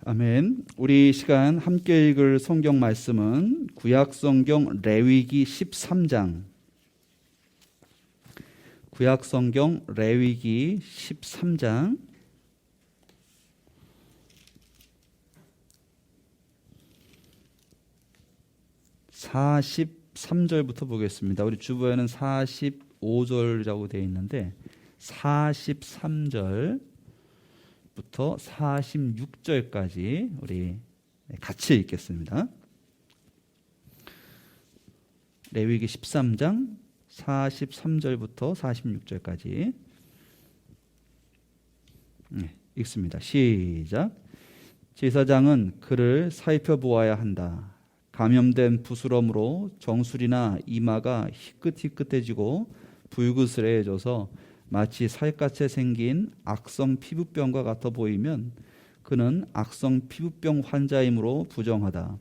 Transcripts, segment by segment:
아멘. 우리 시간 함께 읽을 성경 말씀은 구약 성경 레위기 13장. 구약 성경 레위기 13장 43절부터 보겠습니다. 우리 주보에는 45절이라고 되어 있는데 43절 부터 46절까지 우리 같이 읽겠습니다. 레위기 13장 43절부터 46절까지 읽습니다. 시작. 제사장은 그를 살펴보아야 한다. 감염된 부스럼으로 정수리나 이마가 희끗희끗해지고 불그스레해져서 마치 살갗에 생긴 악성 피부병과 같아 보이면 그는 악성 피부병 환자이므로 부정하다.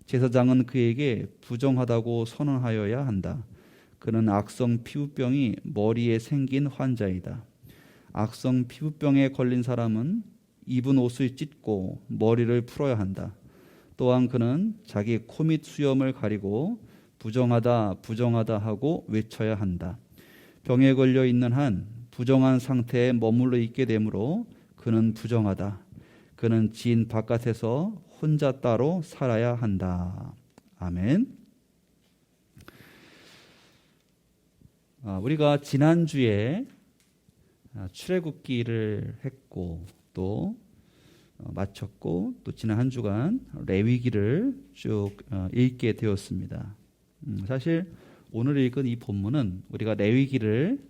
제사장은 그에게 부정하다고 선언하여야 한다. 그는 악성 피부병이 머리에 생긴 환자이다. 악성 피부병에 걸린 사람은 입은 옷을 찢고 머리를 풀어야 한다. 또한 그는 자기 코 및 수염을 가리고 부정하다 부정하다 하고 외쳐야 한다. 병에 걸려 있는 한 부정한 상태에 머물러 있게 되므로 그는 부정하다. 그는 지인 바깥에서 혼자 따로 살아야 한다. 아멘. 우리가 지난주에 출애굽기를 했고 또 마쳤고 또 지난 한 주간 레위기를 쭉 읽게 되었습니다. 사실 오늘 읽은 이 본문은 우리가 레위기를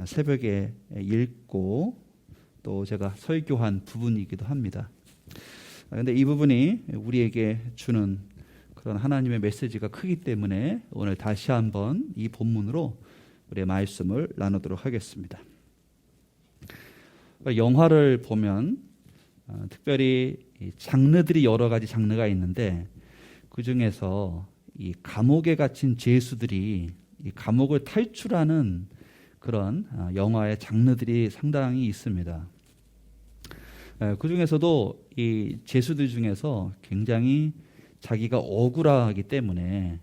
새벽에 읽고 또 제가 설교한 부분이기도 합니다. 그런데 이 부분이 우리에게 주는 그런 하나님의 메시지가 크기 때문에 오늘 다시 한번 이 본문으로 우리의 말씀을 나누도록 하겠습니다. 영화를 보면 특별히 장르들이 여러 가지 장르가 있는데 그 중에서 이 감옥에 갇힌 죄수들이 이 감옥을 탈출하는 그런 영화의 장르들이 상당히 있습니다. 그 중에서도 이 죄수들 중에서 굉장히 자기가 억울하기 때문에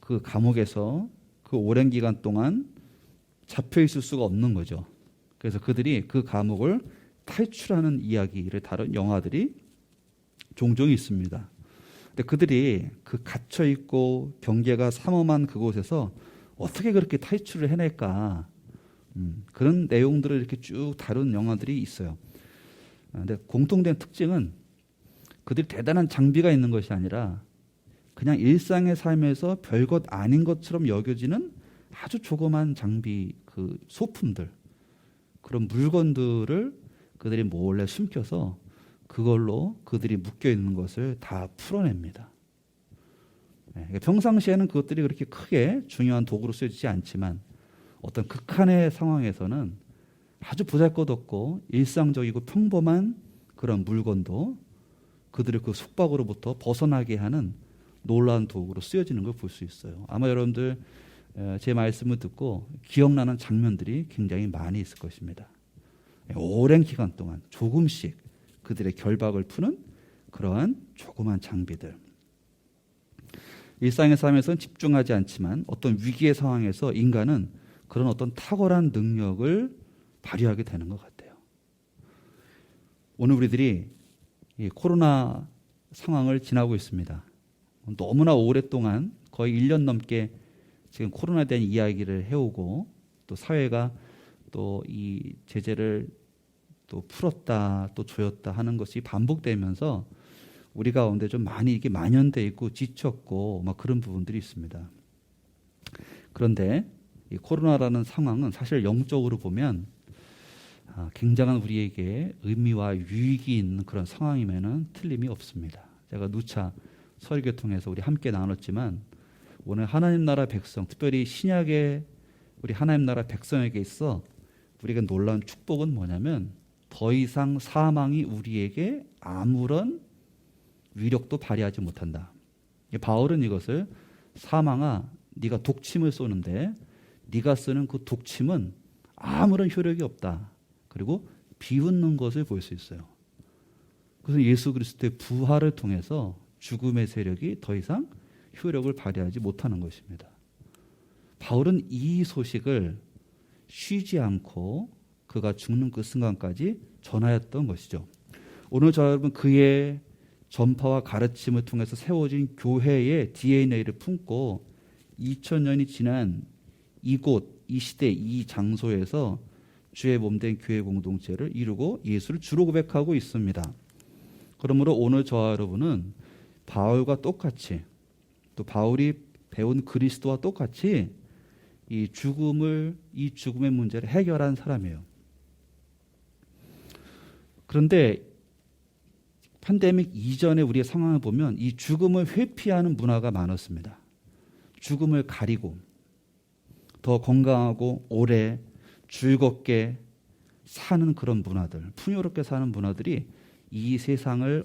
그 감옥에서 그 오랜 기간 동안 잡혀 있을 수가 없는 거죠. 그래서 그들이 그 감옥을 탈출하는 이야기를 다룬 영화들이 종종 있습니다. 근데 그들이 그 갇혀 있고 경계가 삼엄한 그곳에서 어떻게 그렇게 탈출을 해낼까? 그런 내용들을 이렇게 쭉 다룬 영화들이 있어요. 근데 공통된 특징은 그들이 대단한 장비가 있는 것이 아니라 그냥 일상의 삶에서 별것 아닌 것처럼 여겨지는 아주 조그만 장비, 그 소품들, 그런 물건들을 그들이 몰래 숨겨서 그걸로 그들이 묶여 있는 것을 다 풀어냅니다. 평상시에는 그것들이 그렇게 크게 중요한 도구로 쓰여지지 않지만 어떤 극한의 상황에서는 아주 보잘것없고 일상적이고 평범한 그런 물건도 그들의 그 속박으로부터 벗어나게 하는 놀라운 도구로 쓰여지는 걸 볼 수 있어요. 아마 여러분들 제 말씀을 듣고 기억나는 장면들이 굉장히 많이 있을 것입니다. 오랜 기간 동안 조금씩 그들의 결박을 푸는 그러한 조그만 장비들. 일상의 삶에서는 집중하지 않지만 어떤 위기의 상황에서 인간은 그런 어떤 탁월한 능력을 발휘하게 되는 것 같아요. 오늘 우리들이 이 코로나 상황을 지나고 있습니다. 너무나 오랫동안 거의 1년 넘게 지금 코로나에 대한 이야기를 해오고 또 사회가 또 이 제재를 또 풀었다 또 조였다 하는 것이 반복되면서 우리 가운데 좀 많이 이게 만연돼 있고 지쳤고 막 그런 부분들이 있습니다. 그런데 이 코로나라는 상황은 사실 영적으로 보면 굉장한 우리에게 의미와 유익이 있는 그런 상황이면은 틀림이 없습니다. 제가 누차 설교 통해서 우리 함께 나눴지만 오늘 하나님 나라 백성, 특별히 신약의 우리 하나님 나라 백성에게 있어 우리가 놀라운 축복은 뭐냐면 더 이상 사망이 우리에게 아무런 위력도 발휘하지 못한다. 바울은 이것을 사망아 네가 독침을 쏘는데 네가 쓰는 그 독침은 아무런 효력이 없다. 그리고 비웃는 것을 볼 수 있어요. 그것은 예수 그리스도의 부활을 통해서 죽음의 세력이 더 이상 효력을 발휘하지 못하는 것입니다. 바울은 이 소식을 쉬지 않고 그가 죽는 그 순간까지 전하였던 것이죠. 오늘 저 여러분 그의 전파와 가르침을 통해서 세워진 교회의 DNA를 품고 2000년이 지난 이곳, 이 시대, 이 장소에서 주의 몸된 교회 공동체를 이루고 예수를 주로 고백하고 있습니다. 그러므로 오늘 저와 여러분은 바울과 똑같이 또 바울이 배운 그리스도와 똑같이 이 죽음의 문제를 해결한 사람이에요. 그런데 팬데믹 이전에 우리의 상황을 보면 이 죽음을 회피하는 문화가 많았습니다. 죽음을 가리고 더 건강하고 오래 즐겁게 사는 그런 문화들, 풍요롭게 사는 문화들이 이 세상을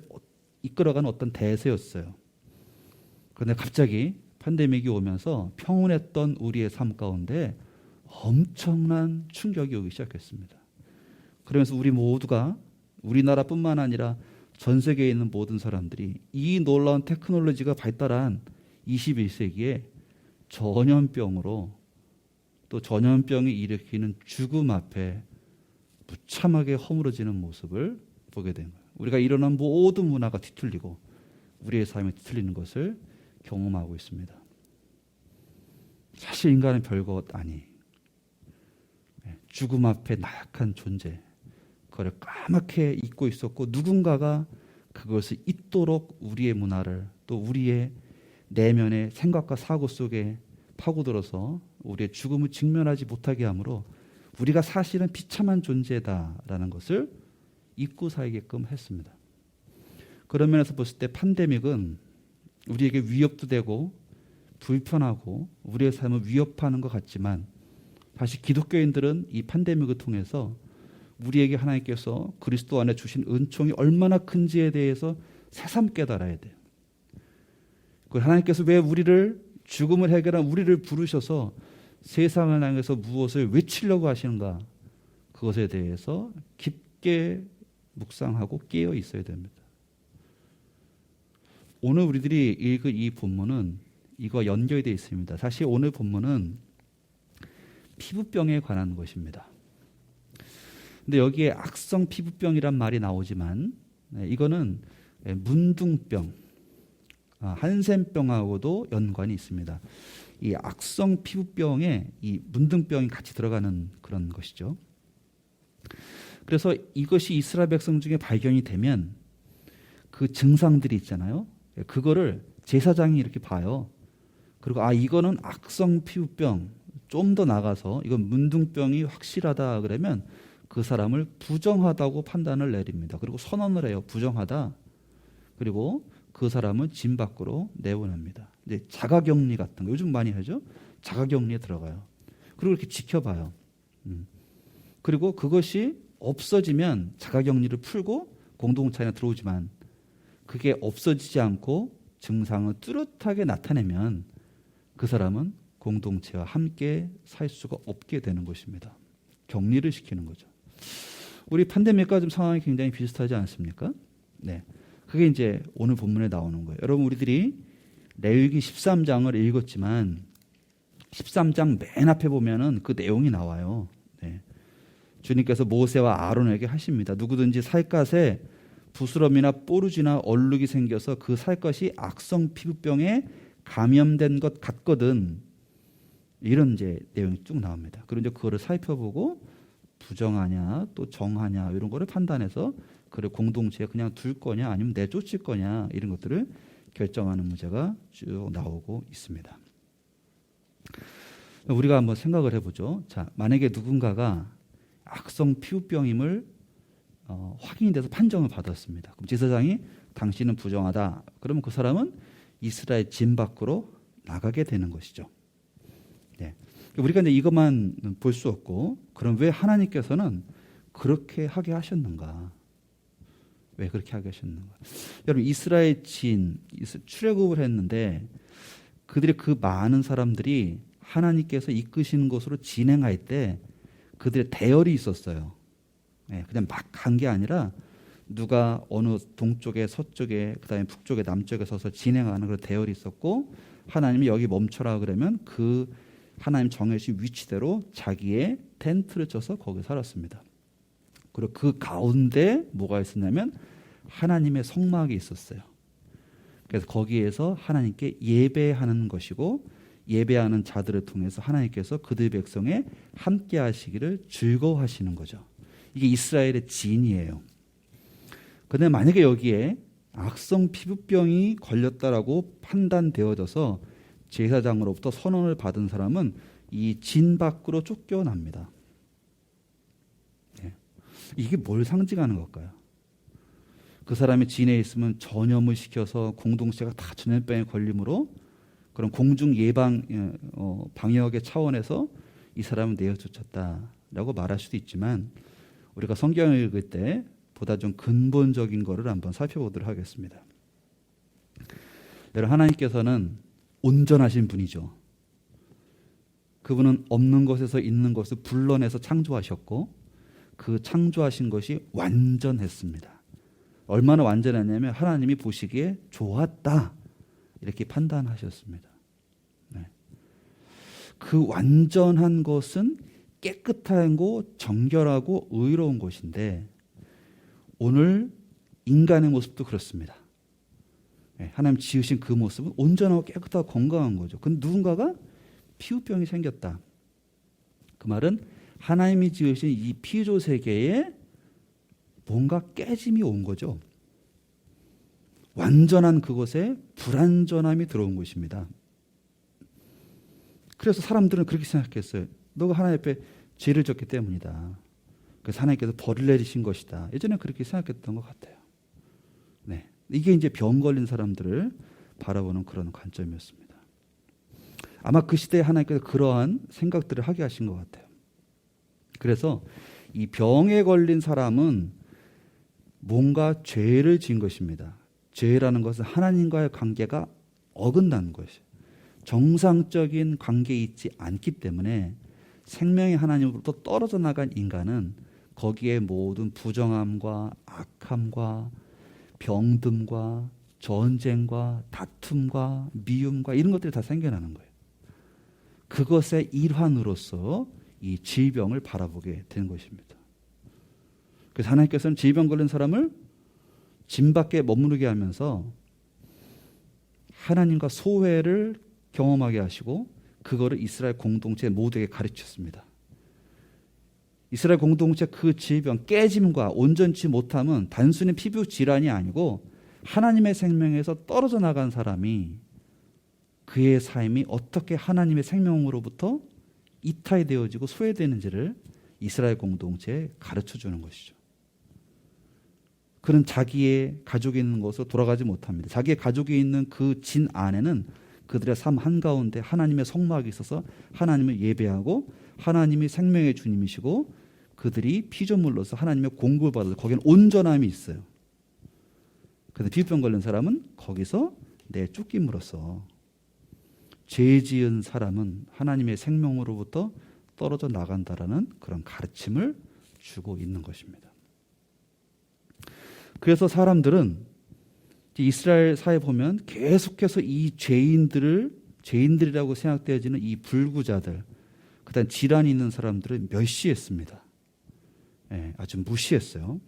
이끌어가는 어떤 대세였어요. 그런데 갑자기 팬데믹이 오면서 평온했던 우리의 삶 가운데 엄청난 충격이 오기 시작했습니다. 그러면서 우리 모두가 우리나라뿐만 아니라 전 세계에 있는 모든 사람들이 이 놀라운 테크놀로지가 발달한 21세기에 전염병으로 또 전염병이 일으키는 죽음 앞에 무참하게 허물어지는 모습을 보게 된 거예요. 우리가 일어난 모든 문화가 뒤틀리고 우리의 삶이 뒤틀리는 것을 경험하고 있습니다. 사실 인간은 별것 아니. 죽음 앞에 나약한 존재, 그걸 까맣게 잊고 있었고 누군가가 그것을 잊도록 우리의 문화를 또 우리의 내면의 생각과 사고 속에 파고들어서 우리의 죽음을 직면하지 못하게 하므로 우리가 사실은 비참한 존재다라는 것을 잊고 살게끔 했습니다. 그런 면에서 봤을 때 팬데믹은 우리에게 위협도 되고 불편하고 우리의 삶을 위협하는 것 같지만 사실 기독교인들은 이 팬데믹을 통해서 우리에게 하나님께서 그리스도 안에 주신 은총이 얼마나 큰지에 대해서 새삼 깨달아야 돼요. 하나님께서 왜 우리를 죽음을 해결한 우리를 부르셔서 세상을 향해서 무엇을 외치려고 하시는가, 그것에 대해서 깊게 묵상하고 깨어 있어야 됩니다. 오늘 우리들이 읽은 이 본문은 이거 연결되어 있습니다. 사실 오늘 본문은 피부병에 관한 것입니다. 근데 여기에 악성 피부병이란 말이 나오지만 이거는 문둥병, 한센병하고도 연관이 있습니다. 이 악성 피부병에 이 문둥병이 같이 들어가는 그런 것이죠. 그래서 이것이 이스라엘 백성 중에 발견이 되면 그 증상들이 있잖아요. 그거를 제사장이 이렇게 봐요. 그리고 이거는 악성 피부병, 좀 더 나가서 이건 문둥병이 확실하다 그러면 그 사람을 부정하다고 판단을 내립니다. 그리고 선언을 해요. 부정하다. 그리고 그 사람은 진 밖으로 내보냅니다. 이제 자가격리 같은 거 요즘 많이 하죠. 자가격리에 들어가요. 그리고 이렇게 지켜봐요. 그리고 그것이 없어지면 자가격리를 풀고 공동체 안에 들어오지만 그게 없어지지 않고 증상을 뚜렷하게 나타내면 그 사람은 공동체와 함께 살 수가 없게 되는 것입니다. 격리를 시키는 거죠. 우리 팬데믹과 좀 상황이 굉장히 비슷하지 않습니까? 네. 그게 이제 오늘 본문에 나오는 거예요. 여러분 우리들이 레위기 13장을 읽었지만 13장 맨 앞에 보면은 그 내용이 나와요. 네. 주님께서 모세와 아론에게 하십니다. 누구든지 살갗에 부스럼이나 뽀루지나 얼룩이 생겨서 그 살갗이 악성 피부병에 감염된 것 같거든. 이런 이제 내용이 쭉 나옵니다. 그리고 이제 그거를 살펴보고 부정하냐 또 정하냐 이런 거를 판단해서 그를 공동체에 그냥 둘 거냐 아니면 내쫓을 거냐 이런 것들을 결정하는 문제가 쭉 나오고 있습니다. 우리가 한번 생각을 해보죠. 자, 만약에 누군가가 악성 피부병임을 확인이 돼서 판정을 받았습니다. 그럼 제사장이 당신은 부정하다. 그러면 그 사람은 이스라엘 진 밖으로 나가게 되는 것이죠. 네. 우리가 이제 이것만 볼 수 없고, 그럼 왜 하나님께서는 그렇게 하게 하셨는가? 왜 그렇게 하게 하셨는가? 여러분, 이스라엘 진, 출애굽을 했는데 그들의 그 많은 사람들이 하나님께서 이끄시는 곳으로 진행할 때 그들의 대열이 있었어요. 네, 그냥 막 간 게 아니라 누가 어느 동쪽에 서쪽에 그다음에 북쪽에 남쪽에 서서 진행하는 그런 대열이 있었고 하나님이 여기 멈춰라 그러면 그 하나님 정해주신 위치대로 자기의 텐트를 쳐서 거기 살았습니다. 그리고 그 가운데 뭐가 있었냐면 하나님의 성막이 있었어요. 그래서 거기에서 하나님께 예배하는 것이고 예배하는 자들을 통해서 하나님께서 그들 백성에 함께 하시기를 즐거워하시는 거죠. 이게 이스라엘의 진이에요. 그런데 만약에 여기에 악성 피부병이 걸렸다라고 판단되어져서 제사장으로부터 선언을 받은 사람은 이 진 밖으로 쫓겨납니다. 이게 뭘 상징하는 걸까요? 그 사람이 진에 있으면 전염을 시켜서 공동체가 다 전염병에 걸림으로 그런 공중 예방 방역의 차원에서 이 사람은 내어쫓았다라고 말할 수도 있지만 우리가 성경을 읽을 때 보다 좀 근본적인 거를 한번 살펴보도록 하겠습니다. 여러분, 하나님께서는 온전하신 분이죠. 그분은 없는 것에서 있는 것을 불러내서 창조하셨고 그 창조하신 것이 완전했습니다. 얼마나 완전했냐면 하나님이 보시기에 좋았다 이렇게 판단하셨습니다. 네. 그 완전한 것은 깨끗하고 정결하고 의로운 것인데 오늘 인간의 모습도 그렇습니다. 네. 하나님 지으신 그 모습은 온전하고 깨끗하고 건강한 거죠. 근데 누군가가 피부병이 생겼다. 그 말은 하나님이 지으신 이 피조 세계에 뭔가 깨짐이 온 거죠. 완전한 그것에 불완전함이 들어온 것입니다. 그래서 사람들은 그렇게 생각했어요. 너가 하나님 앞에 죄를 졌기 때문이다. 그래서 하나님께서 벌을 내리신 것이다. 예전에 그렇게 생각했던 것 같아요. 네, 이게 이제 병 걸린 사람들을 바라보는 그런 관점이었습니다. 아마 그 시대에 하나님께서 그러한 생각들을 하게 하신 것 같아요. 그래서 이 병에 걸린 사람은 뭔가 죄를 지은 것입니다. 죄라는 것은 하나님과의 관계가 어긋난 것이에요. 정상적인 관계에 있지 않기 때문에 생명의 하나님으로부터 떨어져 나간 인간은 거기에 모든 부정함과 악함과 병듦과 전쟁과 다툼과 미움과 이런 것들이 다 생겨나는 거예요. 그것의 일환으로서 이 질병을 바라보게 된 것입니다. 그래서 하나님께서는 질병 걸린 사람을 진 밖에 머무르게 하면서 하나님과 소회를 경험하게 하시고 그거를 이스라엘 공동체 모두에게 가르쳤습니다. 이스라엘 공동체 그 질병, 깨짐과 온전치 못함은 단순히 피부 질환이 아니고 하나님의 생명에서 떨어져 나간 사람이 그의 삶이 어떻게 하나님의 생명으로부터 이탈되어지고 소외되는지를 이스라엘 공동체에 가르쳐 주는 것이죠. 그는 자기의 가족이 있는 곳으로 돌아가지 못합니다. 자기의 가족이 있는 그 진 안에는 그들의 삶 한가운데 하나님의 성막이 있어서 하나님을 예배하고 하나님이 생명의 주님이시고 그들이 피조물로서 하나님의 공급을 받아서 거기는 온전함이 있어요. 그런데 피부병 걸린 사람은 거기서 내 쫓김으로써 죄 지은 사람은 하나님의 생명으로부터 떨어져 나간다라는 그런 가르침을 주고 있는 것입니다. 그래서 사람들은 이스라엘 사회에 보면 계속해서 이 죄인들이라고 생각되어지는 이 불구자들, 그다음 질환이 있는 사람들을 멸시했습니다. 네, 아주 무시했어요.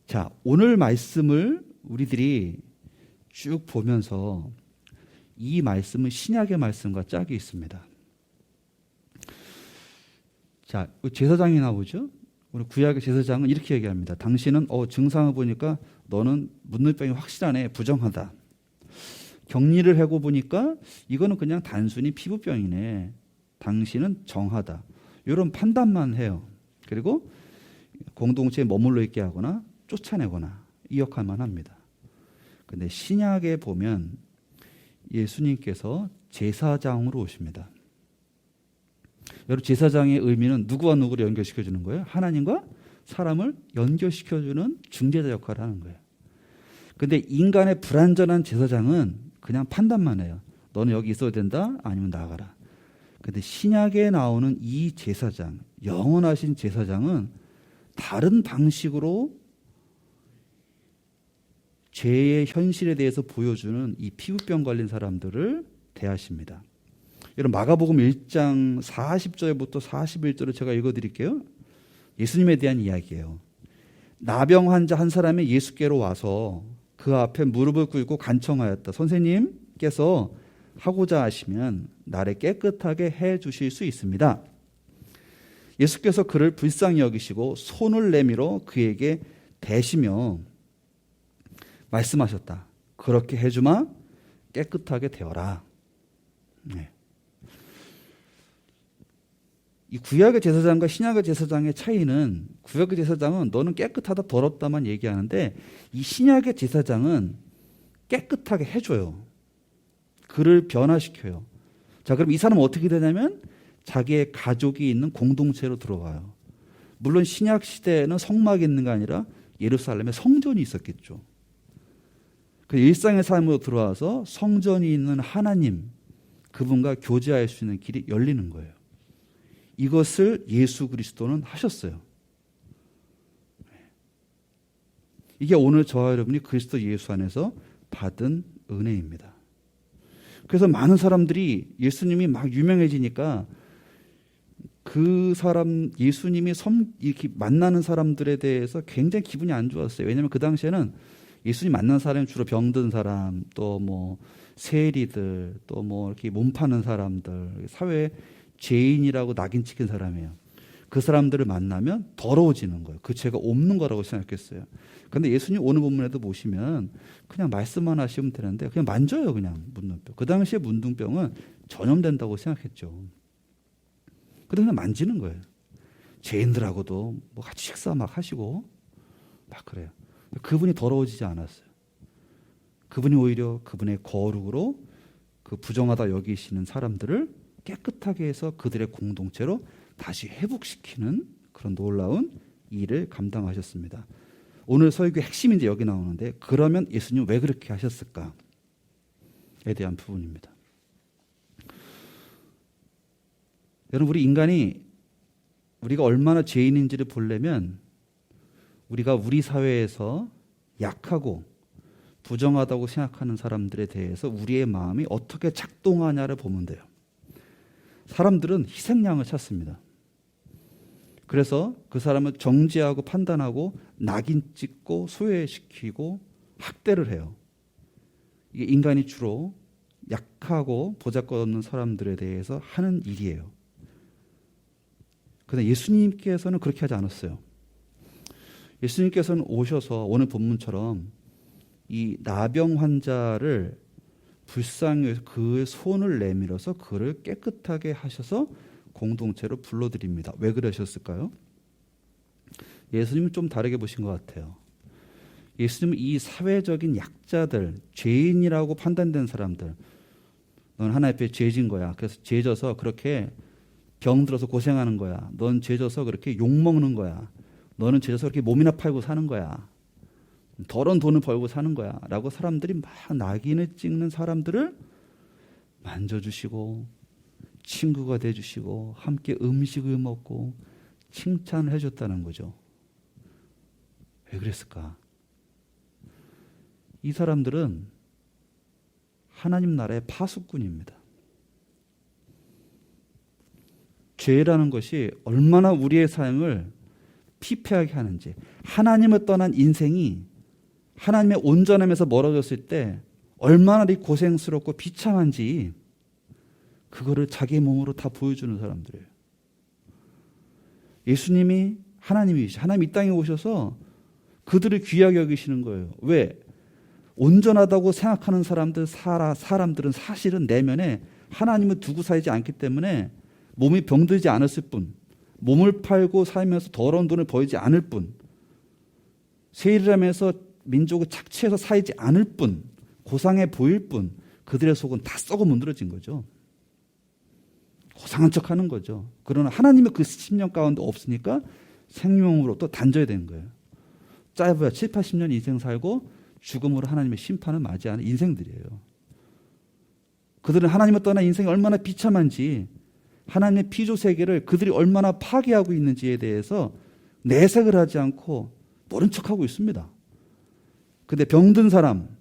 자, 오늘 말씀을 우리들이 쭉 보면서 이 말씀은 신약의 말씀과 짝이 있습니다. 자, 제사장이 나오죠. 우리 구약의 제사장은 이렇게 얘기합니다. 당신은 증상을 보니까 너는 문둥병이 확실하네, 부정하다. 격리를 하고 보니까 이거는 그냥 단순히 피부병이네. 당신은 정하다. 이런 판단만 해요. 그리고 공동체에 머물러 있게 하거나 쫓아내거나 이 역할만 합니다. 그런데 신약에 보면 예수님께서 제사장으로 오십니다. 여러분, 제사장의 의미는 누구와 누구를 연결시켜 주는 거예요? 하나님과 사람을 연결시켜 주는 중재자 역할을 하는 거예요. 그런데 인간의 불완전한 제사장은 그냥 판단만 해요. 너는 여기 있어야 된다, 아니면 나가라. 그런데 신약에 나오는 이 제사장, 영원하신 제사장은 다른 방식으로 죄의 현실에 대해서 보여주는 이 피부병 걸린 사람들을 대하십니다. 여러분 마가복음 1장 40절부터 41절을 제가 읽어드릴게요. 예수님에 대한 이야기예요. 나병 환자 한 사람이 예수께로 와서 그 앞에 무릎을 꿇고 간청하였다. 선생님께서 하고자 하시면 나를 깨끗하게 해 주실 수 있습니다. 예수께서 그를 불쌍히 여기시고 손을 내밀어 그에게 대시며 말씀하셨다. 그렇게 해주마 깨끗하게 되어라. 네. 이 구약의 제사장과 신약의 제사장의 차이는 구약의 제사장은 너는 깨끗하다 더럽다만 얘기하는데 이 신약의 제사장은 깨끗하게 해줘요. 그를 변화시켜요. 자, 그럼 이 사람은 어떻게 되냐면 자기의 가족이 있는 공동체로 들어와요. 물론 신약 시대에는 성막이 있는 게 아니라 예루살렘에 성전이 있었겠죠. 그 일상의 삶으로 들어와서 성전이 있는 하나님, 그분과 교제할 수 있는 길이 열리는 거예요. 이것을 예수 그리스도는 하셨어요. 이게 오늘 저와 여러분이 그리스도 예수 안에서 받은 은혜입니다. 그래서 많은 사람들이 예수님이 막 유명해지니까 그 사람, 예수님이 이렇게 만나는 사람들에 대해서 굉장히 기분이 안 좋았어요. 왜냐하면 그 당시에는 예수님 만난 사람이 주로 병든 사람, 또 뭐 세리들, 또 뭐 이렇게 몸 파는 사람들, 사회에 죄인이라고 낙인 찍힌 사람이에요. 그 사람들을 만나면 더러워지는 거예요. 그 죄가 없는 거라고 생각했어요. 그런데 예수님 오늘 본문에도 보시면 그냥 말씀만 하시면 되는데 그냥 만져요. 그냥 문둥병. 그 당시에 문둥병은 전염된다고 생각했죠. 그래서 그냥 만지는 거예요. 죄인들하고도 뭐 같이 식사 막 하시고 막 그래요. 그분이 더러워지지 않았어요. 그분이 오히려 그분의 거룩으로 그 부정하다 여기시는 사람들을 깨끗하게 해서 그들의 공동체로 다시 회복시키는 그런 놀라운 일을 감당하셨습니다. 오늘 설교 핵심이 이제 여기 나오는데 그러면 예수님 왜 그렇게 하셨을까에 대한 부분입니다. 여러분 우리 인간이 우리가 얼마나 죄인인지를 보려면 우리가 우리 사회에서 약하고 부정하다고 생각하는 사람들에 대해서 우리의 마음이 어떻게 작동하냐를 보면 돼요. 사람들은 희생양을 찾습니다. 그래서 그 사람을 정죄하고 판단하고 낙인 찍고 소외시키고 학대를 해요. 이게 인간이 주로 약하고 보잘것없는 사람들에 대해서 하는 일이에요. 그런데 예수님께서는 그렇게 하지 않았어요. 예수님께서는 오셔서 오늘 본문처럼 이 나병 환자를 불쌍히 여기서 그의 손을 내밀어서 그를 깨끗하게 하셔서 공동체로 불러드립니다. 왜 그러셨을까요? 예수님은 좀 다르게 보신 것 같아요. 예수님은 이 사회적인 약자들, 죄인이라고 판단된 사람들, 넌 하나님 앞에 죄진 거야. 그래서 죄져서 그렇게 병들어서 고생하는 거야. 넌 죄져서 그렇게 욕먹는 거야. 너는 죄져서 그렇게 몸이나 팔고 사는 거야. 더러운 돈을 벌고 사는 거야. 라고 사람들이 막 낙인을 찍는 사람들을 만져주시고 친구가 돼주시고 함께 음식을 먹고 칭찬을 해줬다는 거죠. 왜 그랬을까? 이 사람들은 하나님 나라의 파수꾼입니다. 죄라는 것이 얼마나 우리의 삶을 피폐하게 하는지, 하나님을 떠난 인생이 하나님의 온전함에서 멀어졌을 때 얼마나 고생스럽고 비참한지 그거를 자기 몸으로 다 보여주는 사람들이에요. 예수님이 하나님이시, 하나님 이 땅에 오셔서 그들을 귀하게 여기시는 거예요. 왜? 온전하다고 생각하는 사람들은 사실은 내면에 하나님을 두고 살지 않기 때문에 몸이 병들지 않았을 뿐, 몸을 팔고 살면서 더러운 돈을 벌지 않을 뿐, 세일하면서 민족을 착취해서 살지 않을 뿐, 고상해 보일 뿐, 그들의 속은 다 썩어 문드러진 거죠. 고상한 척하는 거죠. 그러나 하나님의 그 심령 가운데 없으니까 생명으로 또 단절이 된 거예요. 짧아야 7, 80년 인생 살고 죽음으로 하나님의 심판을 맞이하는 인생들이에요. 그들은 하나님을 떠난 인생이 얼마나 비참한지, 하나님의 피조 세계를 그들이 얼마나 파괴하고 있는지에 대해서 내색을 하지 않고 모른 척하고 있습니다. 근데 병든 사람,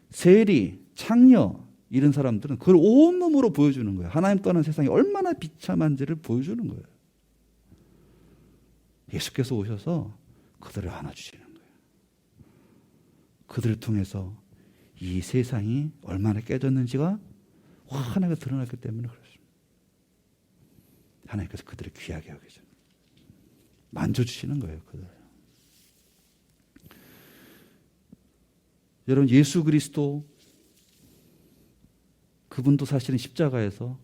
세리, 창녀 이런 사람들은 그걸 온몸으로 보여주는 거예요. 하나님 떠난 세상이 얼마나 비참한지를 보여주는 거예요. 예수께서 오셔서 그들을 안아주시는 거예요. 그들을 통해서 이 세상이 얼마나 깨졌는지가 환하게 드러났기 때문에 그렇습니다. 하나님께서 그들을 귀하게 여기죠. 만져주시는 거예요. 그들. 여러분, 예수 그리스도 그분도 사실은 십자가에서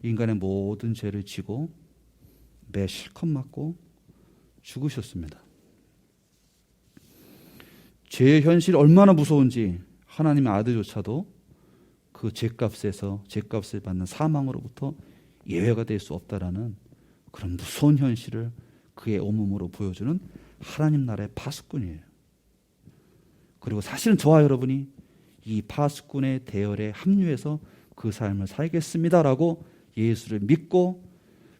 인간의 모든 죄를 지고 매 실컷 맞고 죽으셨습니다. 죄의 현실이 얼마나 무서운지 하나님의 아들조차도 그 죄값을 받는 사망으로부터 예외가 될 수 없다라는 그런 무서운 현실을 그의 온몸으로 보여주는 하나님 나라의 파수꾼이에요. 그리고 사실은 저와 여러분이 이 파수꾼의 대열에 합류해서 그 삶을 살겠습니다라고 예수를 믿고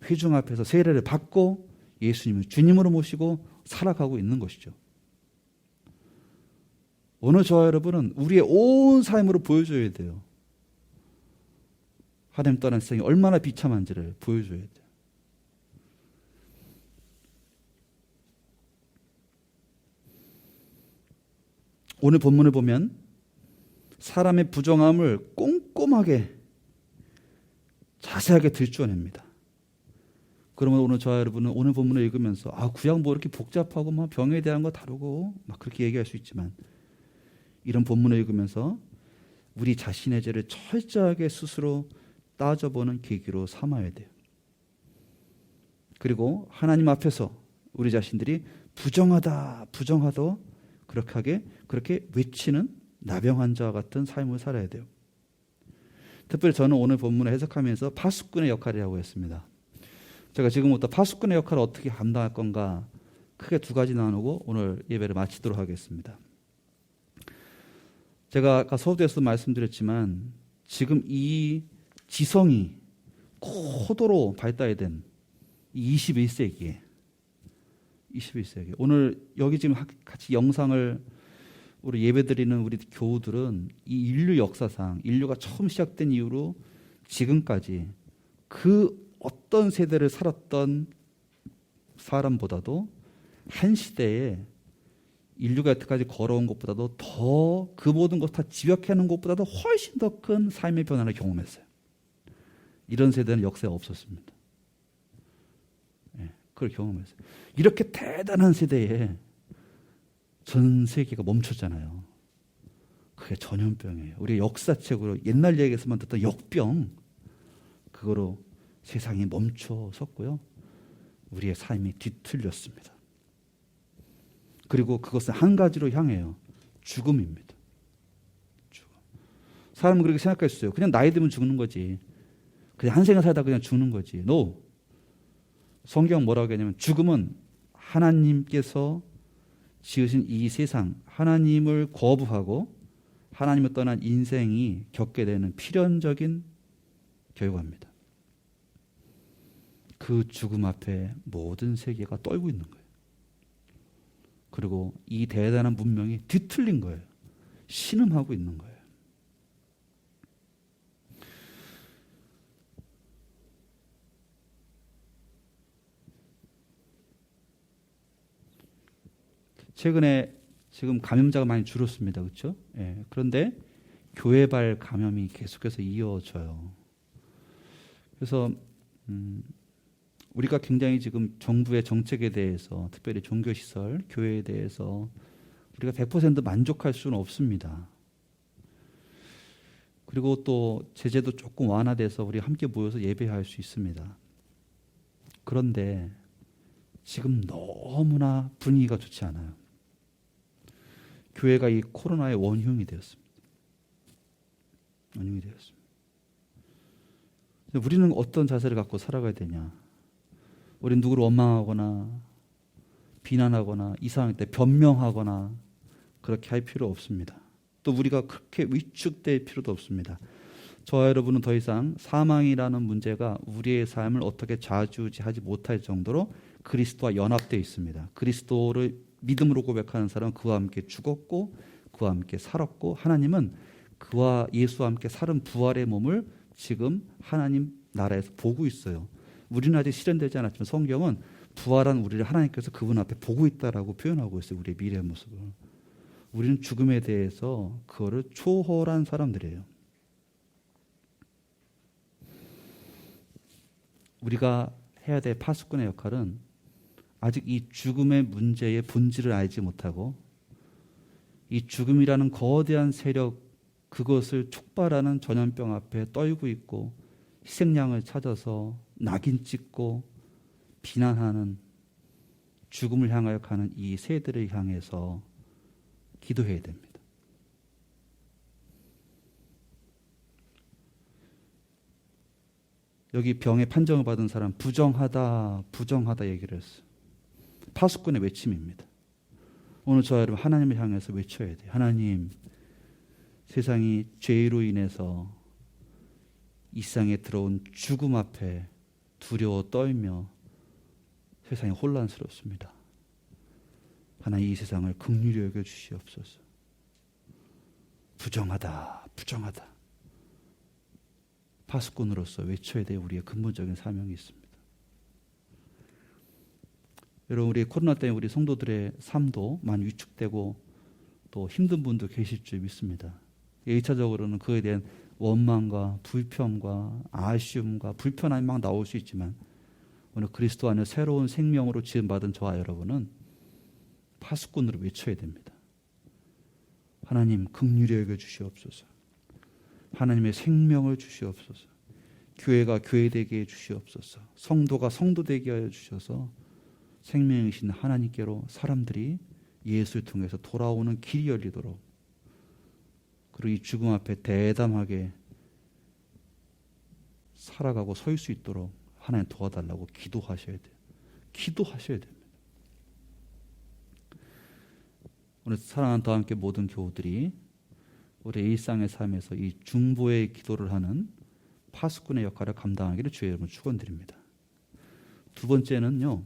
회중 앞에서 세례를 받고 예수님을 주님으로 모시고 살아가고 있는 것이죠. 오늘 저와 여러분은 우리의 온 삶으로 보여줘야 돼요. 하나님 떠난 세상이 얼마나 비참한지를 보여줘야 돼요. 오늘 본문을 보면 사람의 부정함을 꼼꼼하게 자세하게 들춰냅니다. 그러면 오늘 저와 여러분은 오늘 본문을 읽으면서 구약 뭐 이렇게 복잡하고 막 병에 대한 거 다루고 막 그렇게 얘기할 수 있지만 이런 본문을 읽으면서 우리 자신의 죄를 철저하게 스스로 따져보는 계기로 삼아야 돼요. 그리고 하나님 앞에서 우리 자신들이 부정하다 그렇게 외치는 나병 자와 같은 삶을 살아야 돼요. 특별히 저는 오늘 본문을 해석하면서 파수꾼의 역할을 하고 있습니다. 제가 지금부터 파수꾼의 역할을 어떻게 감당할 건가 크게 두 가지 나누고 오늘 예배를 마치도록 하겠습니다. 제가 아까 서두에서도 말씀드렸지만 지금 이 지성이 고도로 발달이 된 21세기에 오늘 여기 지금 같이 영상을 우리 예배드리는 우리 교우들은 이 인류 역사상 인류가 처음 시작된 이후로 지금까지 그 어떤 세대를 살았던 사람보다도 한 시대에 인류가 여태까지 걸어온 것보다도 더 그 모든 것 다 집약해놓은 것보다도 훨씬 더 큰 삶의 변화를 경험했어요. 이런 세대는 역사에 없었습니다. 그걸 경험했어요. 이렇게 대단한 세대에 전 세계가 멈췄잖아요. 그게 전염병이에요. 우리 역사책으로 옛날 얘기에서만 듣던 역병, 그거로 세상이 멈춰 섰고요. 우리의 삶이 뒤틀렸습니다. 그리고 그것은 한 가지로 향해요. 죽음입니다. 죽음. 사람은 그렇게 생각할 수 있어요. 그냥 나이 들면 죽는 거지. 그냥 한 생을 살다 그냥 죽는 거지. No. 성경 뭐라고 하냐면 죽음은 하나님께서 지으신 이 세상, 하나님을 거부하고 하나님을 떠난 인생이 겪게 되는 필연적인 결과입니다. 그 죽음 앞에 모든 세계가 떨고 있는 거예요. 그리고 이 대단한 문명이 뒤틀린 거예요. 신음하고 있는 거예요. 최근에 지금 감염자가 많이 줄었습니다. 그렇죠? 그런데 교회발 감염이 계속해서 이어져요. 그래서 우리가 굉장히 지금 정부의 정책에 대해서 특별히 종교시설, 교회에 대해서 우리가 100% 만족할 수는 없습니다. 그리고 또 제재도 조금 완화돼서 우리 함께 모여서 예배할 수 있습니다. 그런데 지금 너무나 분위기가 좋지 않아요. 교회가 이 코로나의 원흉이 되었습니다. 우리는 어떤 자세를 갖고 살아가야 되냐? 우리는 누구를 원망하거나 비난하거나 이상할 때 변명하거나 그렇게 할 필요 없습니다. 또 우리가 그렇게 위축될 필요도 없습니다. 저와 여러분은 더 이상 사망이라는 문제가 우리의 삶을 어떻게 좌지우지하지 못할 정도로 그리스도와 연합되어 있습니다. 그리스도를 믿음으로 고백하는 사람은 그와 함께 죽었고 그와 함께 살았고 하나님은 그와 예수와 함께 살은 부활의 몸을 지금 하나님 나라에서 보고 있어요. 우리는 아직 실현되지 않았지만 성경은 부활한 우리를 하나님께서 그분 앞에 보고 있다라고 표현하고 있어요. 우리의 미래의 모습을. 우리는 죽음에 대해서 그거를 초월한 사람들이에요. 우리가 해야 될 파수꾼의 역할은 아직 이 죽음의 문제의 본질을 알지 못하고 이 죽음이라는 거대한 세력, 그것을 촉발하는 전염병 앞에 떨고 있고 희생양을 찾아서 낙인 찍고 비난하는, 죽음을 향하여 가는 이 세대를 향해서 기도해야 됩니다. 여기 병의 판정을 받은 사람 부정하다 얘기를 했어요. 파수꾼의 외침입니다. 오늘 저와 여러분 하나님을 향해서 외쳐야 돼요. 하나님, 세상이 죄로 인해서 이 세상에 들어온 죽음 앞에 두려워 떨며 세상이 혼란스럽습니다. 하나님, 이 세상을 긍휼히 여겨 주시옵소서. 부정하다. 파수꾼으로서 외쳐야 될 우리의 근본적인 사명이 있습니다. 여러분, 우리 코로나 때문에 우리 성도들의 삶도 많이 위축되고 또 힘든 분도 계실 줄 믿습니다. 1차적으로는 그에 대한 원망과 불평과 아쉬움과 불편함이 막 나올 수 있지만 오늘 그리스도 안에 새로운 생명으로 지음받은 저와 여러분은 파수꾼으로 외쳐야 됩니다. 하나님, 긍휼히 여겨 주시옵소서. 하나님의 생명을 주시옵소서. 교회가 교회되게 해 주시옵소서. 성도가 성도되게 하여 주셔서 생명이신 하나님께로 사람들이 예수를 통해서 돌아오는 길이 열리도록, 그리고 이 죽음 앞에 대담하게 살아가고 설 수 있도록 하나님 도와달라고 기도하셔야 돼요. 기도하셔야 됩니다. 오늘 사랑하는 더 함께 모든 교우들이 우리 일상의 삶에서 이 중보의 기도를 하는 파수꾼의 역할을 감당하기를 주의 여러분 축원드립니다. 두 번째는요,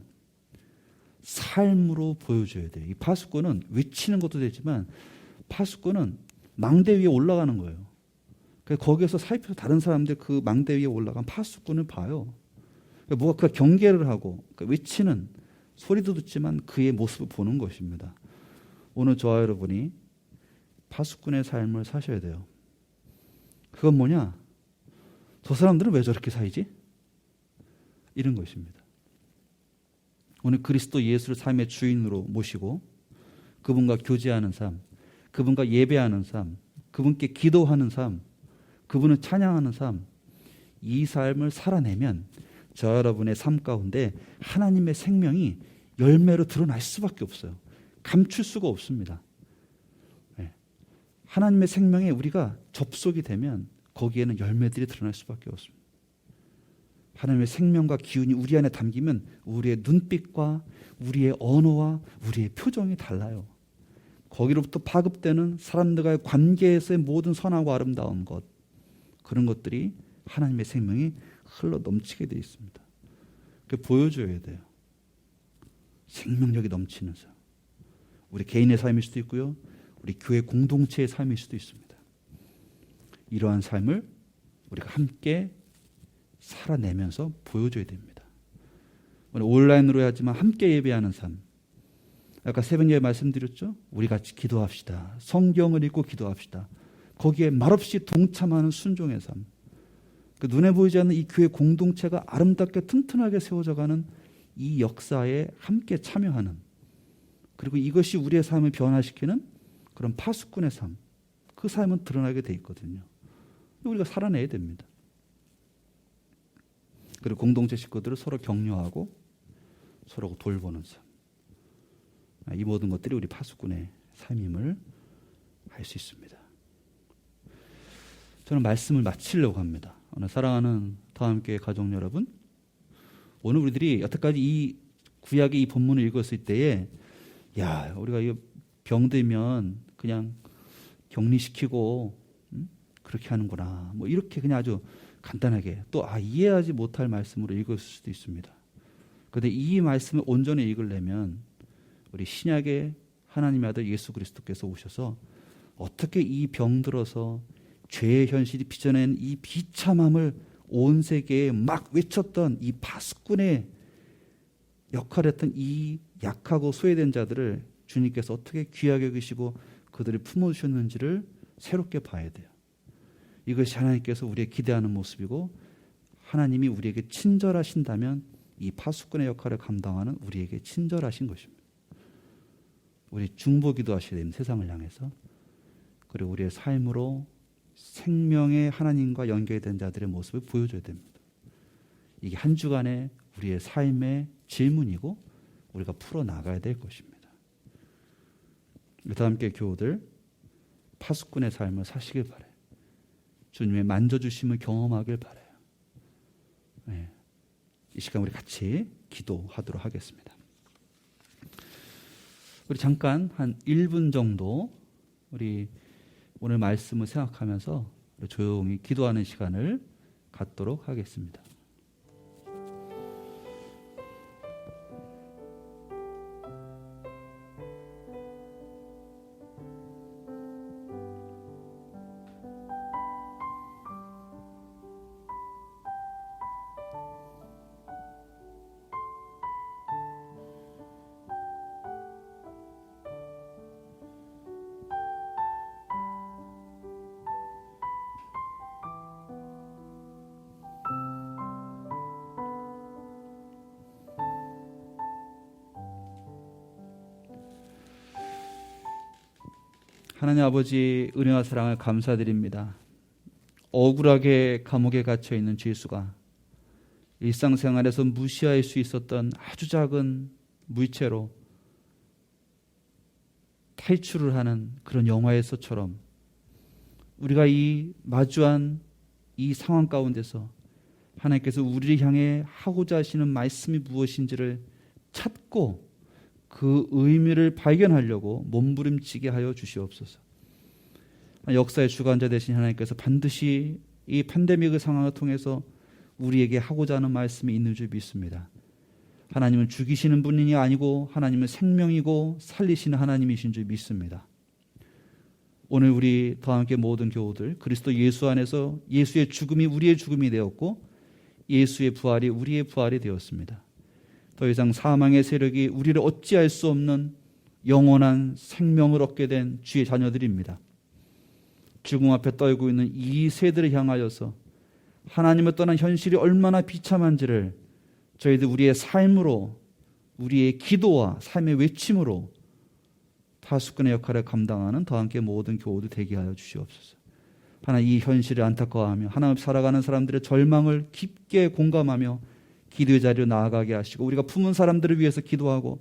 삶으로 보여줘야 돼요. 이 파수꾼은 외치는 것도 되지만 파수꾼은 망대 위에 올라가는 거예요. 거기에서 살펴서 다른 사람들 그 망대 위에 올라간 파수꾼을 봐요. 뭐가 그 경계를 하고 외치는 소리도 듣지만 그의 모습을 보는 것입니다. 오늘 저와 여러분이 파수꾼의 삶을 사셔야 돼요. 그건 뭐냐? 저 사람들은 왜 저렇게 살지? 이런 것입니다. 오늘 그리스도 예수를 삶의 주인으로 모시고 그분과 교제하는 삶, 그분과 예배하는 삶, 그분께 기도하는 삶, 그분을 찬양하는 삶, 이 삶을 살아내면 저 여러분의 삶 가운데 하나님의 생명이 열매로 드러날 수밖에 없어요. 감출 수가 없습니다. 하나님의 생명에 우리가 접속이 되면 거기에는 열매들이 드러날 수밖에 없습니다. 하나님의 생명과 기운이 우리 안에 담기면 우리의 눈빛과 우리의 언어와 우리의 표정이 달라요. 거기로부터 파급되는 사람들과의 관계에서의 모든 선하고 아름다운 것, 그런 것들이 하나님의 생명이 흘러 넘치게 되어 있습니다. 그게 보여줘야 돼요. 생명력이 넘치는 삶. 우리 개인의 삶일 수도 있고요, 우리 교회 공동체의 삶일 수도 있습니다. 이러한 삶을 우리가 함께 살아내면서 보여줘야 됩니다. 오늘 온라인으로 하지만 함께 예배하는 삶. 아까 새벽에 말씀드렸죠? 우리 같이 기도합시다. 성경을 읽고 기도합시다. 거기에 말없이 동참하는 순종의 삶. 그 눈에 보이지 않는 이 교회 공동체가 아름답게 튼튼하게 세워져가는 이 역사에 함께 참여하는, 그리고 이것이 우리의 삶을 변화시키는 그런 파수꾼의 삶, 그 삶은 드러나게 돼 있거든요. 우리가 살아내야 됩니다. 그리고 공동체 식구들을 서로 격려하고 서로 돌보는 삶, 이 모든 것들이 우리 파수꾼의 삶임을 알 수 있습니다. 저는 말씀을 마치려고 합니다. 오늘 사랑하는 다함교회 가족 여러분, 오늘 우리들이 여태까지 이 구약의 이 본문을 읽었을 때에 야, 우리가 이 병들면 그냥 격리시키고 그렇게 하는구나, 뭐 이렇게 그냥 아주 간단하게 또 이해하지 못할 말씀으로 읽을 수도 있습니다. 그런데 이 말씀을 온전히 읽으려면 우리 신약의 하나님의 아들 예수 그리스도께서 오셔서 어떻게 이 병들어서 죄의 현실이 빚어낸 이 비참함을 온 세계에 막 외쳤던 이 파수꾼의 역할을 했던 이 약하고 소외된 자들을 주님께서 어떻게 귀하게 여기시고 그들을 품어주셨는지를 새롭게 봐야 돼요. 이것이 하나님께서 우리의 기대하는 모습이고, 하나님이 우리에게 친절하신다면 이 파수꾼의 역할을 감당하는 우리에게 친절하신 것입니다. 우리 중보기도 하셔야 됩니다. 세상을 향해서. 그리고 우리의 삶으로 생명의 하나님과 연결된 자들의 모습을 보여줘야 됩니다. 이게 한 주간의 우리의 삶의 질문이고 우리가 풀어나가야 될 것입니다. 다 함께 교우들, 파수꾼의 삶을 사시길 바라요. 주님의 만져주심을 경험하길 바라요. 네. 이 시간 우리 같이 기도하도록 하겠습니다. 우리 잠깐 한 1분 정도 우리 오늘 말씀을 생각하면서 조용히 기도하는 시간을 갖도록 하겠습니다. 하나님 아버지, 은혜와 사랑을 감사드립니다. 억울하게 감옥에 갇혀 있는 죄수가 일상생활에서 무시할 수 있었던 아주 작은 물체로 탈출을 하는 그런 영화에서처럼 우리가 이 마주한 이 상황 가운데서 하나님께서 우리를 향해 하고자 하시는 말씀이 무엇인지를 찾고 그 의미를 발견하려고 몸부림치게 하여 주시옵소서. 역사의 주관자 되신 하나님께서 반드시 이 팬데믹의 상황을 통해서 우리에게 하고자 하는 말씀이 있는 줄 믿습니다. 하나님은 죽이시는 분이 아니고 하나님은 생명이고 살리시는 하나님이신 줄 믿습니다. 오늘 우리 더 함께 모든 교우들, 그리스도 예수 안에서 예수의 죽음이 우리의 죽음이 되었고 예수의 부활이 우리의 부활이 되었습니다. 더 이상 사망의 세력이 우리를 어찌할 수 없는 영원한 생명을 얻게 된 주의 자녀들입니다. 죽음 앞에 떨고 있는 이 세대를 향하여서 하나님을 떠난 현실이 얼마나 비참한지를 저희들 우리의 삶으로, 우리의 기도와 삶의 외침으로 파수꾼의 역할을 감당하는 더 함께 모든 교우들 되게 하여 주시옵소서. 하나님, 이 현실을 안타까워하며 하나님 살아가는 사람들의 절망을 깊게 공감하며 기도의 자리로 나아가게 하시고 우리가 품은 사람들을 위해서 기도하고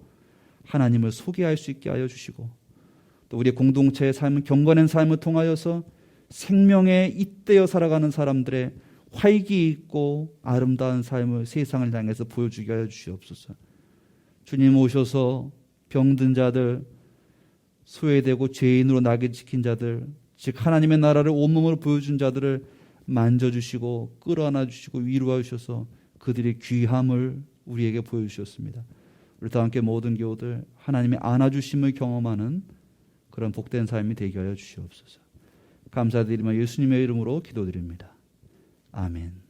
하나님을 소개할 수 있게 하여 주시고 또 우리의 공동체의 삶은 경건한 삶을 통하여서 생명에 잇대어 살아가는 사람들의 활기 있고 아름다운 삶을 세상을 향해서 보여주게 하여 주시옵소서. 주님 오셔서 병든 자들, 소외되고 죄인으로 낙인 찍힌 자들, 즉 하나님의 나라를 온몸으로 보여준 자들을 만져주시고 끌어안아 주시고 위로해 주셔서 그들의 귀함을 우리에게 보여주셨습니다. 우리 다 함께 모든 교우들 하나님의 안아주심을 경험하는 그런 복된 삶이 되게 하여 주시옵소서. 감사드리며 예수님의 이름으로 기도드립니다. 아멘.